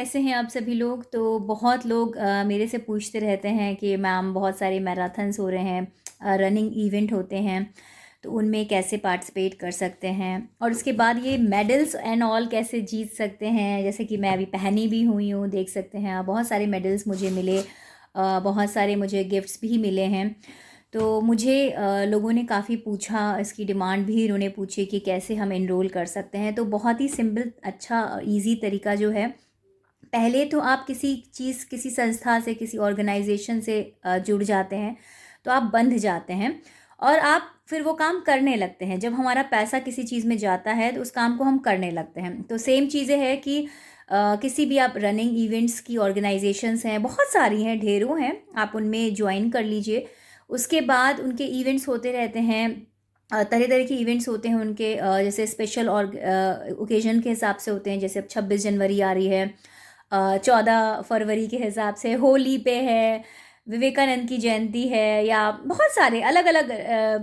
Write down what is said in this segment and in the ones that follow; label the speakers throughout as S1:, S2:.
S1: कैसे हैं आप सभी लोग। तो बहुत लोग मेरे से पूछते रहते हैं कि मैम बहुत सारे मैराथन्स हो रहे हैं, रनिंग इवेंट होते हैं, तो उनमें कैसे पार्टिसिपेट कर सकते हैं और उसके बाद ये मेडल्स एंड ऑल कैसे जीत सकते हैं। जैसे कि मैं अभी पहनी भी हुई हूँ, देख सकते हैं आप, बहुत सारे मेडल्स मुझे मिले, बहुत सारे मुझे गिफ्ट्स भी मिले हैं। तो मुझे लोगों ने काफ़ी पूछा, इसकी डिमांड भी इन्होंने पूछी कि कैसे हम इनरोल कर सकते हैं। तो बहुत ही सिंपल, अच्छा, इजी तरीका जो है, पहले तो आप किसी चीज़, किसी संस्था से, किसी ऑर्गेनाइजेशन से जुड़ जाते हैं, तो आप बंध जाते हैं और आप फिर वो काम करने लगते हैं। जब हमारा पैसा किसी चीज़ में जाता है तो उस काम को हम करने लगते हैं। तो सेम चीज़ें हैं कि किसी भी आप रनिंग इवेंट्स की ऑर्गेनाइजेशंस हैं, बहुत सारी हैं, ढेरों हैं, आप उनमें ज्वाइन कर लीजिए। उसके बाद उनके इवेंट्स होते रहते हैं, तरह तरह के इवेंट्स होते हैं उनके, जैसे स्पेशल और ओकेजन के हिसाब से होते हैं। जैसे अब 26 जनवरी आ रही है, 14 फरवरी के हिसाब से होली पे है, विवेकानंद की जयंती है, या बहुत सारे अलग अलग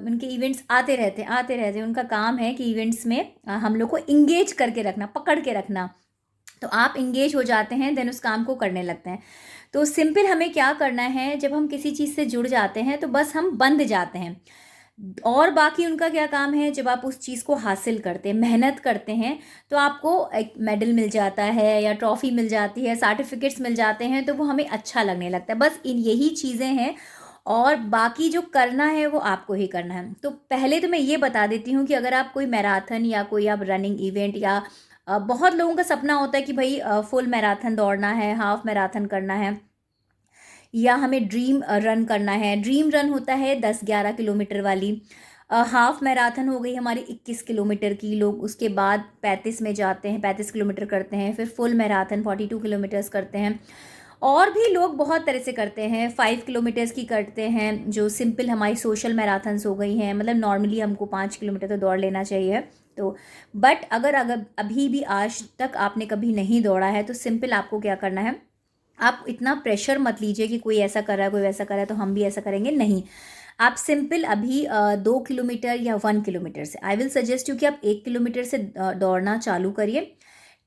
S1: उनके इवेंट्स आते रहते हैं। उनका काम है कि इवेंट्स में हम लोग को इंगेज करके रखना, पकड़ के रखना। तो आप इंगेज हो जाते हैं, देन उस काम को करने लगते हैं। तो सिंपल हमें क्या करना है, जब हम किसी चीज़ से जुड़ जाते हैं तो बस हम बंध जाते हैं। और बाकी उनका क्या काम है, जब आप उस चीज़ को हासिल करते हैं, मेहनत करते हैं, तो आपको एक मेडल मिल जाता है या ट्रॉफी मिल जाती है, सर्टिफिकेट्स मिल जाते हैं, तो वो हमें अच्छा लगने लगता है। बस इन यही चीज़ें हैं और बाकी जो करना है वो आपको ही करना है। तो पहले तो मैं ये बता देती हूँ कि अगर आप कोई मैराथन या कोई आप रनिंग इवेंट, या बहुत लोगों का सपना होता है कि भाई फुल मैराथन दौड़ना है, हाफ मैराथन करना है, या हमें ड्रीम रन करना है। ड्रीम रन होता है 10-11 किलोमीटर वाली, हाफ मैराथन हो गई हमारी 21 किलोमीटर की। लोग उसके बाद 35 में जाते हैं, 35 किलोमीटर करते हैं, फिर फुल मैराथन 42 किलोमीटर्स करते हैं। और भी लोग बहुत तरह से करते हैं, 5 किलोमीटर्स की करते हैं, जो सिंपल हमारी सोशल मैराथन्स हो गई हैं। मतलब नॉर्मली हमको 5 किलोमीटर तो दौड़ लेना चाहिए। तो बट अगर अगर अभी भी आज तक आपने कभी नहीं दौड़ा है, तो सिंपल आपको क्या करना है, आप इतना प्रेशर मत लीजिए कि कोई ऐसा कर रहा है, कोई वैसा कर रहा है, तो हम भी ऐसा करेंगे। नहीं, आप सिंपल अभी 2 किलोमीटर या 1 किलोमीटर से, आई विल सजेस्ट यू कि आप 1 किलोमीटर से दौड़ना चालू करिए।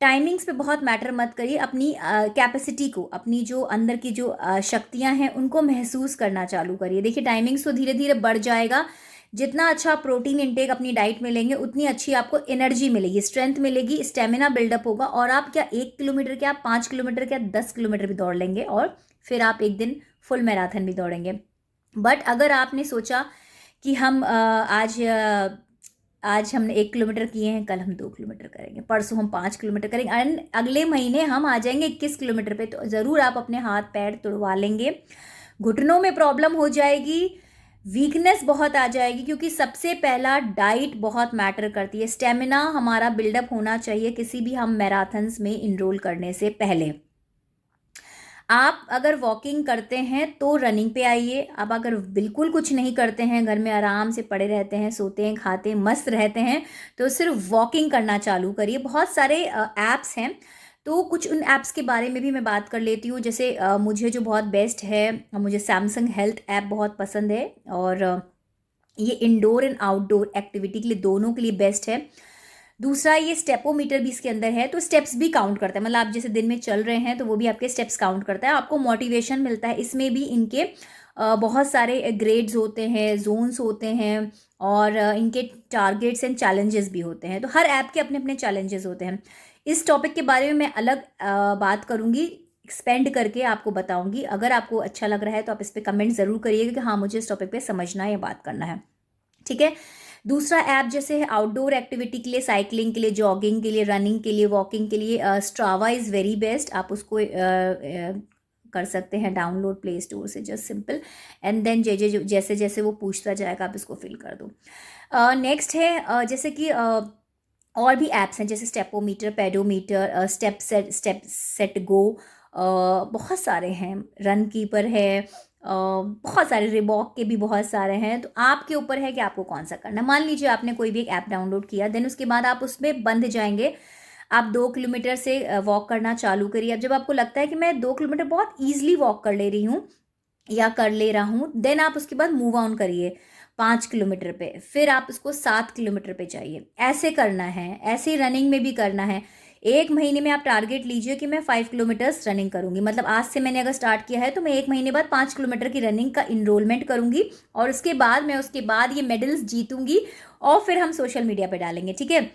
S1: टाइमिंग्स पे बहुत मैटर मत करिए, अपनी कैपेसिटी को, अपनी जो अंदर की जो शक्तियां हैं उनको महसूस करना चालू करिए। देखिए, टाइमिंग्स तो धीरे धीरे बढ़ जाएगा। जितना अच्छा प्रोटीन इंटेक अपनी डाइट में लेंगे, उतनी अच्छी आपको एनर्जी मिलेगी, स्ट्रेंथ मिलेगी, स्टेमिना बिल्डअप होगा, और आप क्या 1 किलोमीटर, क्या 5 किलोमीटर, क्या 10 किलोमीटर भी दौड़ लेंगे, और फिर आप एक दिन फुल मैराथन भी दौड़ेंगे। बट अगर आपने सोचा कि हम आज हमने 1 किलोमीटर किए हैं, कल हम 2 किलोमीटर करेंगे, परसों हम 5 किलोमीटर करेंगे, एंड अगले महीने हम आ जाएंगे 21 किलोमीटर पे, तो ज़रूर आप अपने हाथ पैर तुड़वा लेंगे, घुटनों में प्रॉब्लम हो जाएगी, वीकनेस बहुत आ जाएगी। क्योंकि सबसे पहला डाइट बहुत मैटर करती है। स्टेमिना हमारा बिल्डअप होना चाहिए किसी भी हम मैराथन्स में इनरोल करने से पहले। आप अगर वॉकिंग करते हैं तो रनिंग पे आइए। आप अगर बिल्कुल कुछ नहीं करते हैं, घर में आराम से पड़े रहते हैं, सोते हैं, खाते हैं, मस्त रहते हैं, तो सिर्फ वॉकिंग करना चालू करिए। बहुत सारे ऐप्स हैं, तो कुछ उन ऐप्स के बारे में भी मैं बात कर लेती हूँ। जैसे मुझे जो बहुत बेस्ट है, मुझे सैमसंग हेल्थ ऐप बहुत पसंद है, और ये इंडोर एंड आउटडोर एक्टिविटी के लिए, दोनों के लिए बेस्ट है। दूसरा, ये स्टेपोमीटर भी इसके अंदर है, तो स्टेप्स भी काउंट करता है। मतलब आप जैसे दिन में चल रहे हैं तो वो भी आपके स्टेप्स काउंट करता है, आपको मोटिवेशन मिलता है। इसमें भी इनके बहुत सारे ग्रेड्स होते हैं, जोन्स होते हैं, और इनके टारगेट्स एंड चैलेंजेस भी होते हैं। तो हर ऐप के अपने अपने चैलेंजेस होते हैं। इस टॉपिक के बारे में मैं अलग बात करूँगी, एक्सपेंड करके आपको बताऊंगी। अगर आपको अच्छा लग रहा है तो आप इस पर कमेंट ज़रूर करिएगा कि हाँ, मुझे इस टॉपिक पे समझना है या बात करना है। ठीक है। दूसरा ऐप जैसे है आउटडोर एक्टिविटी के लिए, साइकिलिंग के लिए, जॉगिंग के लिए, रनिंग के लिए, वॉकिंग के लिए, स्ट्रावा इज़ वेरी बेस्ट। आप उसको कर सकते हैं डाउनलोड प्ले स्टोर से, जस्ट सिंपल, एंड देन जैसे जैसे वो पूछता जाएगा आप इसको फिल कर दो। नेक्स्ट है जैसे कि और भी ऐप्स हैं, जैसे स्टेपोमीटर, पेडोमीटर, स्टेप सेट गो, बहुत सारे हैं, रन कीपर है, बहुत सारे, रिबॉक के भी बहुत सारे हैं। तो आपके ऊपर है कि आपको कौन सा करना है। मान लीजिए आपने कोई भी एक ऐप डाउनलोड किया, देन उसके बाद आप उसमें बंध जाएंगे। आप 2 किलोमीटर से वॉक करना चालू करिए। अब जब आपको लगता है कि मैं 2 किलोमीटर बहुत ईजिली वॉक कर ले रही हूँ या कर ले रहा हूँ, देन आप उसके बाद मूव ऑन करिए 5 किलोमीटर पे, फिर आप उसको 7 किलोमीटर पे जाइए। ऐसे करना है, ऐसे रनिंग में भी करना है। 1 महीने में आप टारगेट लीजिए कि मैं 5 किलोमीटर्स रनिंग करूँगी, मतलब आज से मैंने अगर स्टार्ट किया है तो मैं 1 महीने बाद 5 किलोमीटर की रनिंग का इनरोलमेंट करूँगी और उसके बाद ये मेडल्स जीतूँगी और फिर हम सोशल मीडिया पे डालेंगे, ठीक है।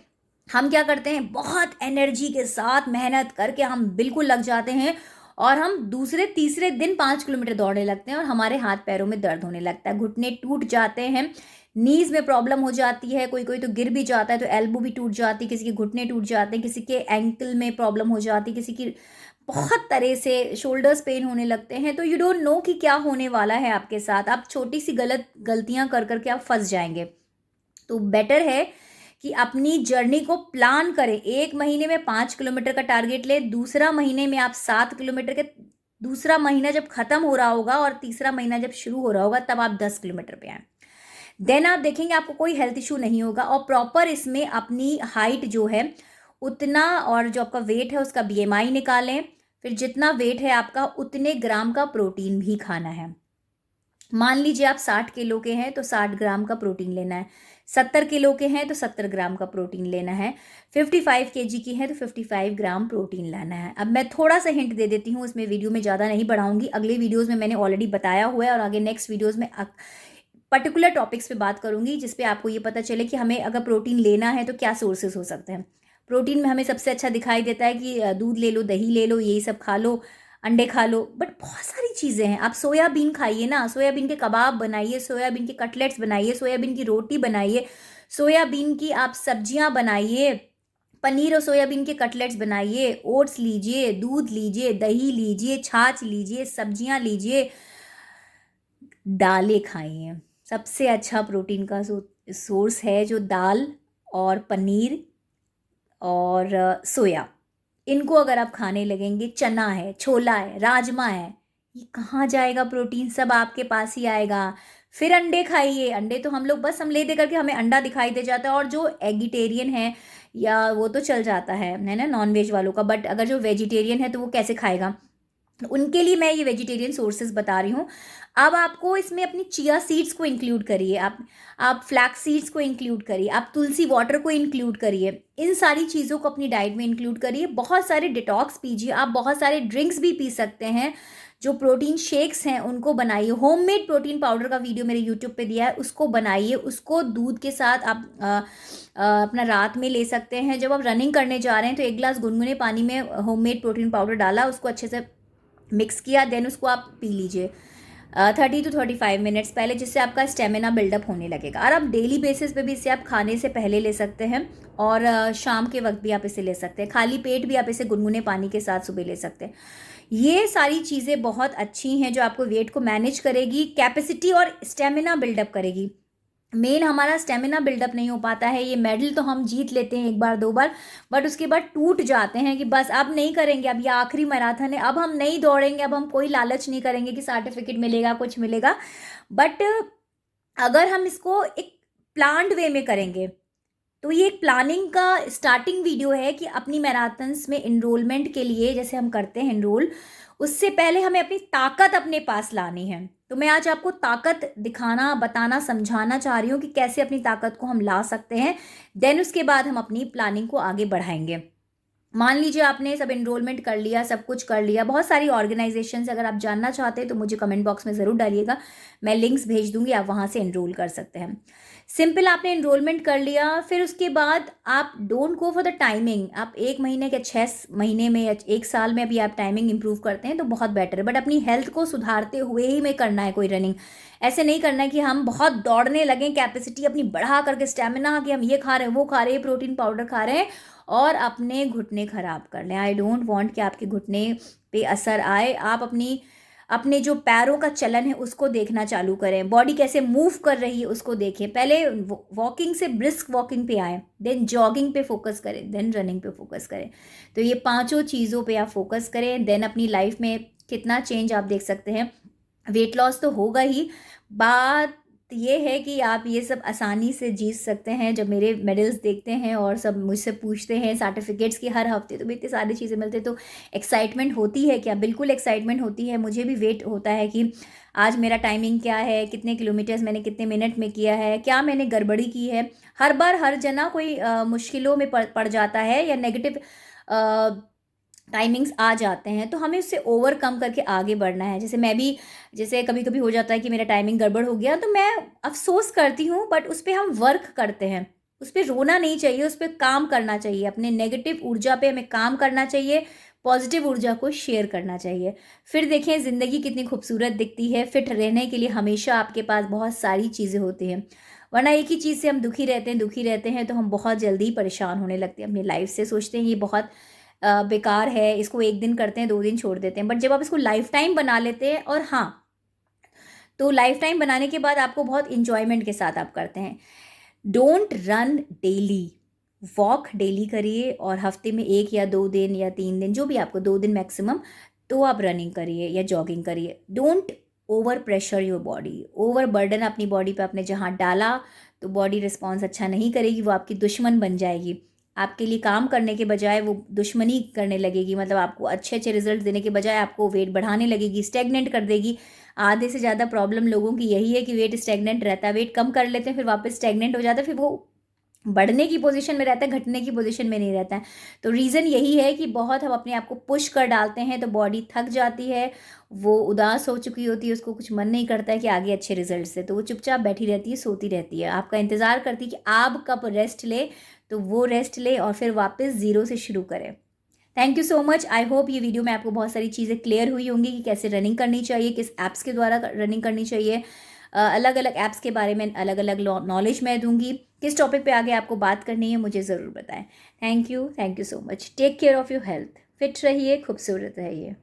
S1: हम क्या करते हैं, बहुत एनर्जी के साथ मेहनत करके हम बिल्कुल लग जाते हैं और हम दूसरे तीसरे दिन 5 किलोमीटर दौड़ने लगते हैं और हमारे हाथ पैरों में दर्द होने लगता है, घुटने टूट जाते हैं, नीज में प्रॉब्लम हो जाती है, कोई कोई तो गिर भी जाता है तो एल्बो भी टूट जाती है, किसी के घुटने टूट जाते हैं, किसी के एंकल में प्रॉब्लम हो जाती है, किसी की बहुत तरह से शोल्डर्स पेन होने लगते हैं। तो यू डोंट नो कि क्या होने वाला है आपके साथ, आप छोटी सी गलतियां कर करके आप फंस जाएंगे। तो बेटर है कि अपनी जर्नी को प्लान करें, 1 महीने में 5 किलोमीटर का टारगेट ले, दूसरा महीने में आप 7 किलोमीटर के, दूसरा महीना जब खत्म हो रहा होगा और तीसरा महीना जब शुरू हो रहा होगा तब आप 10 किलोमीटर पे आए। देन आप देखेंगे आपको कोई हेल्थ इशू नहीं होगा और प्रॉपर इसमें अपनी हाइट जो है उतना और जो आपका वेट है उसका बीएमआई निकालें, फिर जितना वेट है आपका उतने ग्राम का प्रोटीन भी खाना है। मान लीजिए आप 60 किलो के हैं तो 60 ग्राम का प्रोटीन लेना है, 70 किलो के हैं तो 70 ग्राम का प्रोटीन लेना है, 55 केजी की है तो 55 ग्राम प्रोटीन लेना है। अब मैं थोड़ा सा हिंट दे देती हूँ, इसमें वीडियो में ज़्यादा नहीं बढ़ाऊंगी, अगले वीडियोज़ में मैंने ऑलरेडी बताया हुआ है और आगे नेक्स्ट वीडियोज़ में पर्टिकुलर टॉपिक्स पे बात करूंगी जिसपे आपको ये पता चले कि हमें अगर प्रोटीन लेना है तो क्या सोर्सेज हो सकते हैं। प्रोटीन में हमें सबसे अच्छा दिखाई देता है कि दूध ले लो, दही ले लो, यही सब खा लो, अंडे खा लो, बट बहुत सारी चीज़ें हैं। आप सोयाबीन खाइए ना, सोयाबीन के कबाब बनाइए, सोयाबीन के कटलेट्स बनाइए, सोयाबीन की रोटी बनाइए, सोयाबीन की आप सब्जियां बनाइए, पनीर और सोयाबीन के कटलेट्स बनाइए, ओट्स लीजिए, दूध लीजिए, दही लीजिए, छाछ लीजिए, सब्जियां लीजिए, दालें खाइए। सबसे अच्छा प्रोटीन का सोर्स है जो दाल और पनीर और सोया, इनको अगर आप खाने लगेंगे, चना है, छोला है, राजमा है, ये कहाँ जाएगा प्रोटीन, सब आपके पास ही आएगा। फिर अंडे खाइए, अंडे तो हम लोग बस हम ले दे करके हमें अंडा दिखाई दे जाता है और जो एगिटेरियन है या वो तो चल जाता है ना नॉन वेज वालों का, बट अगर जो वेजिटेरियन है तो वो कैसे खाएगा, उनके लिए मैं ये वेजिटेरियन सोर्सेज बता रही हूँ। अब आपको इसमें अपनी चिया सीड्स को इंक्लूड करिए, आप फ्लैक्स सीड्स को इंक्लूड करिए, आप तुलसी वाटर को इंक्लूड करिए, इन सारी चीज़ों को अपनी डाइट में इंक्लूड करिए। बहुत सारे डिटॉक्स पीजिए, आप बहुत सारे ड्रिंक्स भी पी सकते हैं, जो प्रोटीन शेक्स हैं उनको बनाइए। होममेड प्रोटीन पाउडर का वीडियो मेरे यूट्यूब पे दिया है, उसको बनाइए, उसको दूध के साथ आप अपना रात में ले सकते हैं। जब आप रनिंग करने जा रहे हैं तो 1 गिलास गुनगुने पानी में होममेड प्रोटीन पाउडर डाला, उसको अच्छे से मिक्स किया, देन उसको आप पी लीजिए 30 to 35 मिनट्स पहले, जिससे आपका स्टेमिना बिल्डअप होने लगेगा। और आप डेली बेसिस पे भी इसे आप खाने से पहले ले सकते हैं और शाम के वक्त भी आप इसे ले सकते हैं, खाली पेट भी आप इसे गुनगुने पानी के साथ सुबह ले सकते हैं। ये सारी चीज़ें बहुत अच्छी हैं जो आपको वेट को मैनेज करेगी, कैपेसिटी और स्टेमिना बिल्डअप करेगी। मेन हमारा स्टेमिना बिल्डअप नहीं हो पाता है, ये मेडल तो हम जीत लेते हैं 1 बार 2 बार, बट उसके बाद टूट जाते हैं कि बस अब नहीं करेंगे, अब ये आखिरी मैराथन है, अब हम नहीं दौड़ेंगे, अब हम कोई लालच नहीं करेंगे कि सर्टिफिकेट मिलेगा, कुछ मिलेगा। बट अगर हम इसको एक प्लान्ड वे में करेंगे तो ये एक प्लानिंग का स्टार्टिंग वीडियो है कि अपनी मैराथन्स में इनरोलमेंट के लिए जैसे हम करते हैं इनरोल, उससे पहले हमें अपनी ताकत अपने पास लानी है। तो मैं आज आपको ताकत दिखाना, बताना, समझाना चाह रही हूँ कि कैसे अपनी ताकत को हम ला सकते हैं। देन उसके बाद हम अपनी प्लानिंग को आगे बढ़ाएंगे। मान लीजिए आपने सब इनरोलमेंट कर लिया, सब कुछ कर लिया, बहुत सारी ऑर्गेनाइजेशन, अगर आप जानना चाहते हैं तो मुझे कमेंट बॉक्स में ज़रूर डालिएगा, मैं लिंक्स भेज दूंगी, आप वहाँ से इनरोल कर सकते हैं। सिंपल, आपने इनरोलमेंट कर लिया, फिर उसके बाद आप don't go for the timing. आप 1 महीने के 6 महीने में या 1 साल में अभी आप टाइमिंग इंप्रूव करते हैं तो बहुत बेटर है, बट अपनी हेल्थ को सुधारते हुए ही में करना है कोई रनिंग। ऐसे नहीं करना है कि हम बहुत दौड़ने लगें, कैपेसिटी अपनी बढ़ा करके, स्टेमिना कि हम ये खा रहे हैं, वो खा रहे हैं, प्रोटीन पाउडर खा रहे हैं और अपने घुटने खराब कर लें। आई डोंट वांट कि आपके घुटने पे असर आए। आप अपने जो पैरों का चलन है उसको देखना चालू करें, बॉडी कैसे मूव कर रही है उसको देखें। पहले वॉकिंग से ब्रिस्क वॉकिंग पे आए, देन जॉगिंग पे फोकस करें, देन रनिंग पे फोकस करें। तो ये 5 चीज़ों पे आप फोकस करें, देन अपनी लाइफ में कितना चेंज आप देख सकते हैं। वेट लॉस तो होगा ही, बात ये है कि आप ये सब आसानी से जीत सकते हैं। जब मेरे मेडल्स देखते हैं और सब मुझसे पूछते हैं सर्टिफिकेट्स की हर हफ्ते, तो भी इतनी सारी चीज़ें मिलती है तो एक्साइटमेंट होती है। क्या, बिल्कुल एक्साइटमेंट होती है। मुझे भी वेट होता है कि आज मेरा टाइमिंग क्या है, कितने किलोमीटर्स मैंने कितने मिनट में किया है, क्या मैंने गड़बड़ी की है। हर बार हर जना कोई मुश्किलों में पड़ जाता है या नेगेटिव टाइमिंग्स आ जाते हैं, तो हमें उससे ओवरकम करके आगे बढ़ना है। जैसे मैं भी, जैसे कभी कभी हो जाता है कि मेरा टाइमिंग गड़बड़ हो गया, तो मैं अफ़सोस करती हूँ, बट उस पर हम वर्क करते हैं। उस पर रोना नहीं चाहिए, उस पर काम करना चाहिए। अपने नेगेटिव ऊर्जा पे हमें काम करना चाहिए, पॉजिटिव ऊर्जा को शेयर करना चाहिए। फिर देखें ज़िंदगी कितनी खूबसूरत दिखती है। फिट रहने के लिए हमेशा आपके पास बहुत सारी चीज़ें होती हैं, वरना एक ही चीज़ से हम दुखी रहते हैं तो हम बहुत जल्दी परेशान होने लगते हैं अपनी लाइफ से। सोचते हैं ये बहुत बेकार है, इसको एक दिन करते हैं, 2 दिन छोड़ देते हैं। बट जब आप इसको लाइफ टाइम बना लेते हैं, और हाँ, तो लाइफ टाइम बनाने के बाद आपको बहुत इंजॉयमेंट के साथ आप करते हैं। Don't run daily, walk daily करिए, और हफ्ते में 1 या 2 दिन या 3 दिन, जो भी आपको, 2 दिन मैक्सिमम, तो आप रनिंग करिए या जॉगिंग करिए। Don't over pressure your body, over burden अपनी बॉडी पे आपने जहाँ डाला, तो बॉडी रिस्पॉन्स अच्छा नहीं करेगी, वो आपकी दुश्मन बन जाएगी। आपके लिए काम करने के बजाय वो दुश्मनी करने लगेगी, मतलब आपको अच्छे अच्छे रिजल्ट देने के बजाय आपको वेट बढ़ाने लगेगी, स्टेगनेंट कर देगी। आधे से ज़्यादा प्रॉब्लम लोगों की यही है कि वेट स्टेगनेंट रहता है, वेट कम कर लेते हैं, फिर वापस स्टेगनेंट हो जाता है, फिर वो बढ़ने की पोजीशन में रहता है, घटने की पोजीशन में नहीं रहता है। तो रीज़न यही है कि बहुत हम अपने आप को पुश कर डालते हैं, तो बॉडी थक जाती है, वो उदास हो चुकी होती है, उसको कुछ मन नहीं करता है कि आगे अच्छे रिजल्ट से, तो वो चुपचाप बैठी रहती है, सोती रहती है, आपका इंतज़ार करती है कि आप कब रेस्ट ले, तो वो रेस्ट ले और फिर वापस ज़ीरो से शुरू करें। Thank you so much. I hope ये वीडियो में आपको बहुत सारी चीज़ें क्लियर हुई होंगी कि कैसे रनिंग करनी चाहिए, किस ऐप्स के द्वारा रनिंग करनी चाहिए। अलग अलग ऐप्स के बारे में अलग अलग नॉलेज मैं दूंगी। किस टॉपिक पे आगे आपको बात करनी है मुझे ज़रूर बताएं। Thank you so much. Take care of your health. Fit रहिए, खूबसूरत रहिए।